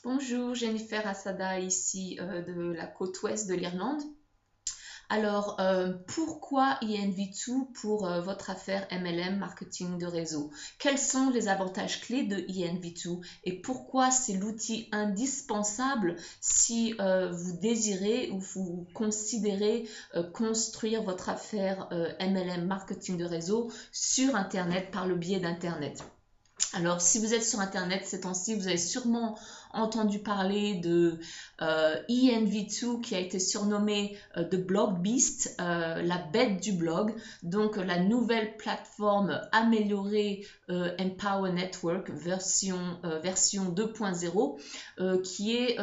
Bonjour, Jennifer Assada ici de la côte ouest de l'Irlande. Alors, pourquoi ENV2 pour votre affaire MLM marketing de réseau? Quels sont les avantages clés de ENV2 et pourquoi c'est l'outil indispensable si vous désirez ou vous considérez construire votre affaire MLM marketing de réseau sur Internet par le biais d'Internet? Alors, si vous êtes sur Internet ces temps-ci, vous avez sûrement entendu parler de ENV2 qui a été surnommé The Blog Beast, la bête du blog. Donc, la nouvelle plateforme améliorée Empower Network version 2.0 qui est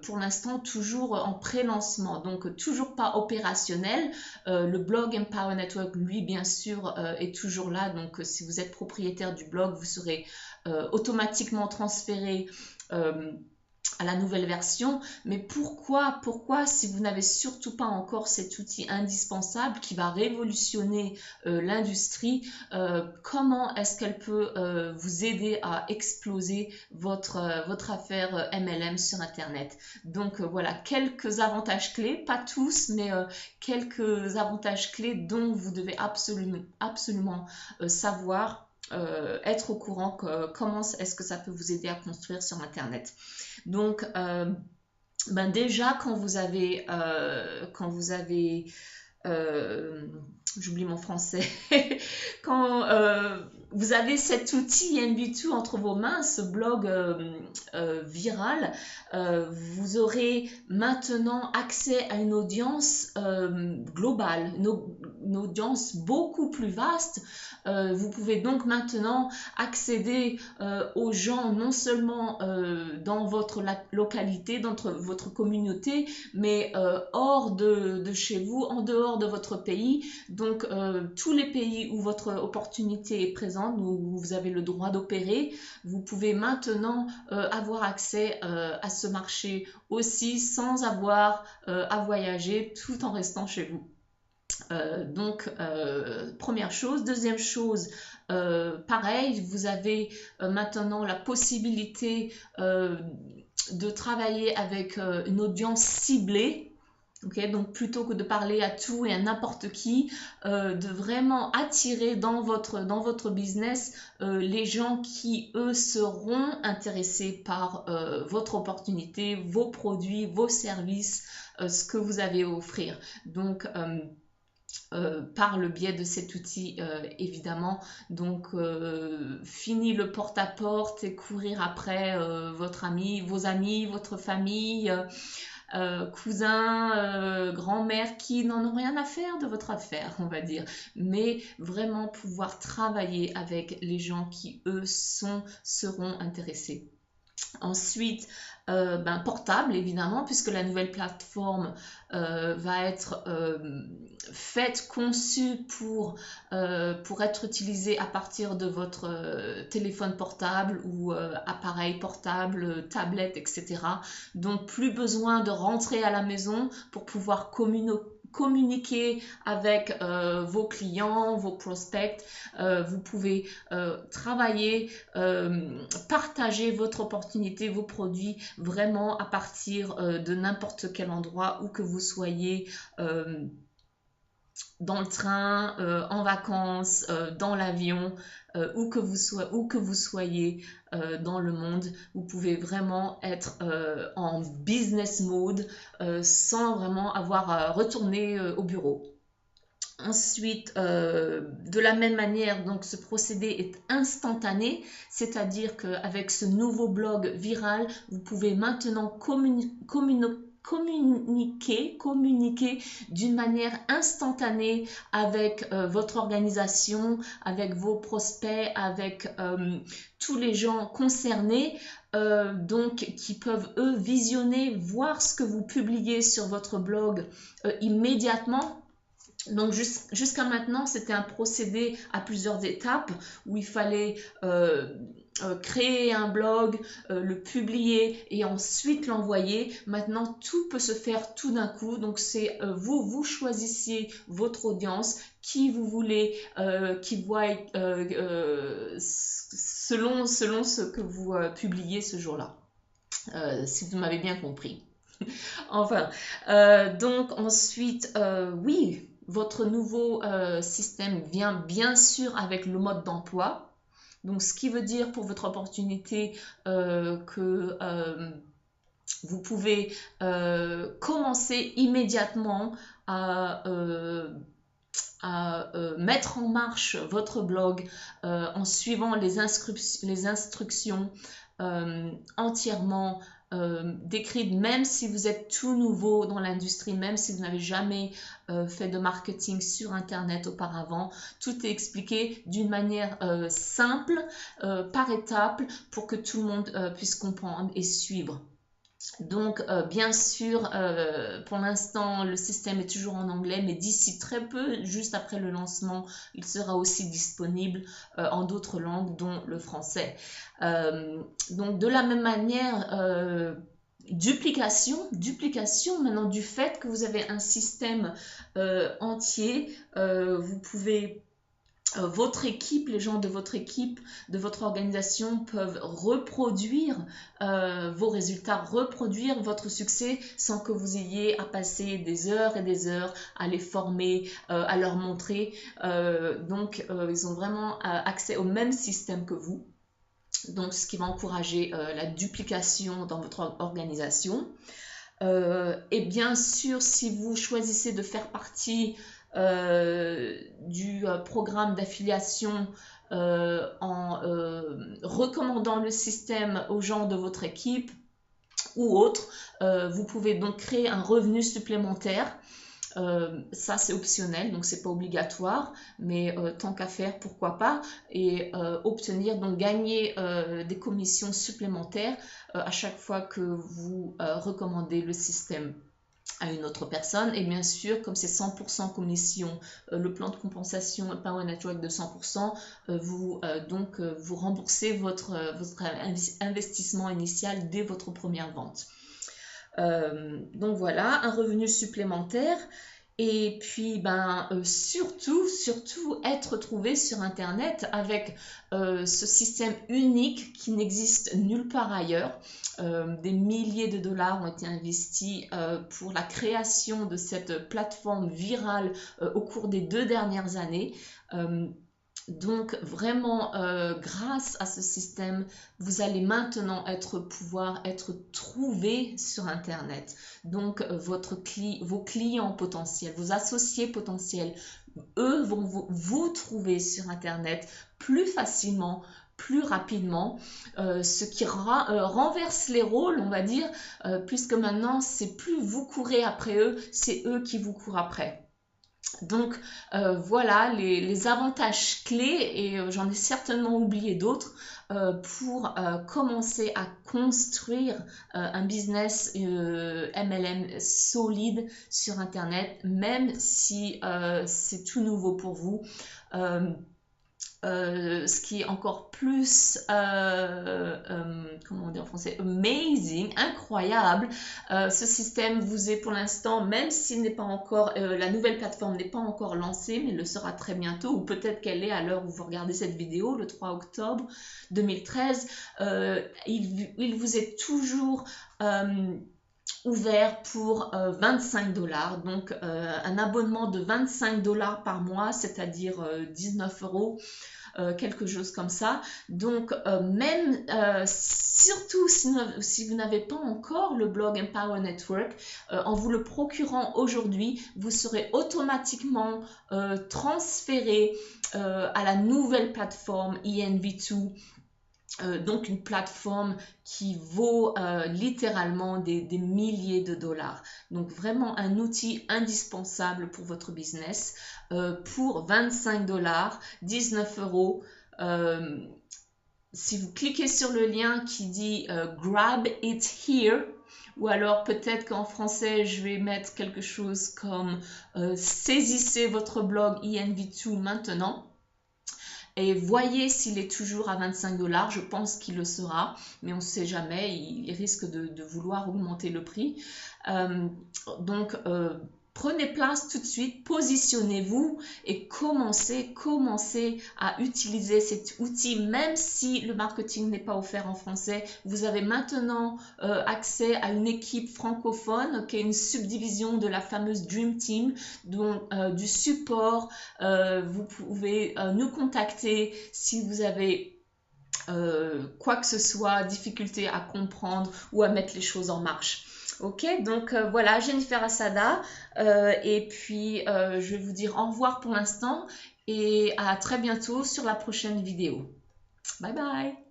pour l'instant toujours en pré-lancement, donc toujours pas opérationnel. Le blog Empower Network, lui, bien sûr, est toujours là. Donc, si vous êtes propriétaire du blog, vous serez automatiquement transféré à la nouvelle version. Mais pourquoi si vous n'avez surtout pas encore cet outil indispensable qui va révolutionner l'industrie, comment est-ce qu'elle peut vous aider à exploser votre affaire MLM sur Internet? Donc voilà, quelques avantages clés, pas tous, mais quelques avantages clés dont vous devez absolument savoir, être au courant comment est-ce que ça peut vous aider à construire sur Internet. Donc, déjà, quand vous avez j'oublie mon français, quand vous avez cet outil ENV2 entre vos mains, ce blog viral, vous aurez maintenant accès à une audience globale, une audience beaucoup plus vaste. Vous pouvez donc maintenant accéder aux gens non seulement dans votre localité, dans votre communauté, mais hors de chez vous, en dehors de votre pays. Donc, tous les pays où votre opportunité est présente, où vous avez le droit d'opérer, vous pouvez maintenant avoir accès à ce marché aussi sans avoir à voyager, tout en restant chez vous. Donc, première chose. Deuxième chose, pareil, vous avez maintenant la possibilité de travailler avec une audience ciblée. Okay, donc plutôt que de parler à tout et à n'importe qui, de vraiment attirer dans votre business les gens qui, eux, seront intéressés par votre opportunité, vos produits, vos services, ce que vous avez à offrir. Donc, par le biais de cet outil, évidemment. Donc, fini le porte-à-porte et courir après vos amis, votre famille, cousins, grand-mère qui n'en ont rien à faire de votre affaire, on va dire. Mais vraiment pouvoir travailler avec les gens qui, eux, seront intéressés. Ensuite, portable évidemment, puisque la nouvelle plateforme va être conçue pour être utilisée à partir de votre téléphone portable ou appareil portable, tablette, etc. Donc plus besoin de rentrer à la maison pour pouvoir communiquer avec vos clients, vos prospects. Vous pouvez travailler, partager votre opportunité, vos produits vraiment à partir de n'importe quel endroit, où que vous soyez, dans le train, en vacances, dans l'avion, où que vous soyez dans le monde. Vous pouvez vraiment être en business mode sans vraiment avoir à retourner au bureau. Ensuite, de la même manière, donc ce procédé est instantané, c'est-à-dire qu'avec ce nouveau blog viral, vous pouvez maintenant communiquer d'une manière instantanée avec votre organisation, avec vos prospects, avec tous les gens concernés, donc qui peuvent eux visionner, voir ce que vous publiez sur votre blog immédiatement. Donc jusqu'à maintenant, c'était un procédé à plusieurs étapes où il fallait créer un blog, le publier et ensuite l'envoyer. Maintenant, tout peut se faire tout d'un coup. Donc c'est vous choisissez votre audience, qui vous voulez, qui voit selon ce que vous publiez ce jour-là. si vous m'avez bien compris. Enfin, donc ensuite, oui, votre nouveau système vient bien sûr avec le mode d'emploi. Donc, ce qui veut dire pour votre opportunité que vous pouvez commencer immédiatement à mettre en marche votre blog en suivant les instructions entièrement décrites, même si vous êtes tout nouveau dans l'industrie, même si vous n'avez jamais fait de marketing sur Internet auparavant. Tout est expliqué d'une manière simple, par étapes, pour que tout le monde puisse comprendre et suivre. Donc, bien sûr, pour l'instant, le système est toujours en anglais, mais d'ici très peu, juste après le lancement, il sera aussi disponible en d'autres langues, dont le français. Donc, de la même manière, duplication maintenant du fait que vous avez un système entier, vous pouvez... votre équipe, les gens de votre équipe, de votre organisation peuvent reproduire vos résultats, reproduire votre succès sans que vous ayez à passer des heures et des heures à les former, à leur montrer. Donc, ils ont vraiment accès au même système que vous. Donc, ce qui va encourager la duplication dans votre organisation. Et bien sûr, si vous choisissez de faire partie du programme d'affiliation en recommandant le système aux gens de votre équipe ou autres, vous pouvez donc créer un revenu supplémentaire. Ça c'est optionnel, donc c'est pas obligatoire, mais tant qu'à faire, pourquoi pas, et obtenir, donc gagner des commissions supplémentaires à chaque fois que vous recommandez le système à une autre personne. Et bien sûr, comme c'est 100% commission, le plan de compensation Power Network de 100%, vous remboursez votre investissement initial dès votre première vente. Donc voilà, un revenu supplémentaire. Et puis, surtout être trouvé sur Internet avec ce système unique qui n'existe nulle part ailleurs. Des milliers de dollars ont été investis pour la création de cette plateforme virale au cours des 2 dernières années. Donc vraiment, grâce à ce système, vous allez maintenant pouvoir être trouvé sur Internet. Donc vos clients potentiels, vos associés potentiels, eux vont vous trouver sur Internet plus facilement, plus rapidement, ce qui renverse les rôles, on va dire, puisque maintenant, c'est plus vous courez après eux, c'est eux qui vous courent après. Donc voilà les avantages clés, et j'en ai certainement oublié d'autres pour commencer à construire un business MLM solide sur Internet, même si c'est tout nouveau pour vous. Ce qui est encore plus, comment on dit en français, amazing, incroyable. Ce système vous est pour l'instant, même s'il n'est pas encore, la nouvelle plateforme n'est pas encore lancée, mais le sera très bientôt, ou peut-être qu'elle est à l'heure où vous regardez cette vidéo, le 3 octobre 2013. Il vous est toujours ouvert pour 25 $, donc un abonnement de 25 $ par mois, c'est-à-dire 19 €, quelque chose comme ça. Donc même surtout si vous n'avez pas encore le blog Empower Network, en vous le procurant aujourd'hui, vous serez automatiquement transféré à la nouvelle plateforme ENV2. Donc une plateforme qui vaut littéralement des milliers de dollars. Donc vraiment un outil indispensable pour votre business pour 25 $, 19 €. Si vous cliquez sur le lien qui dit Grab it here, ou alors peut-être qu'en français je vais mettre quelque chose comme saisissez votre blog ENV2 maintenant. Et voyez s'il est toujours à 25 $, je pense qu'il le sera, mais on ne sait jamais, il risque de vouloir augmenter le prix. Donc prenez place tout de suite, positionnez-vous et commencez à utiliser cet outil. Même si le marketing n'est pas offert en français, vous avez maintenant accès à une équipe francophone, qui est une subdivision de la fameuse Dream Team, donc du support. Vous pouvez nous contacter si vous avez quoi que ce soit, difficulté à comprendre ou à mettre les choses en marche. Ok, donc voilà, Jennifer Assada, et puis je vais vous dire au revoir pour l'instant et à très bientôt sur la prochaine vidéo. Bye bye!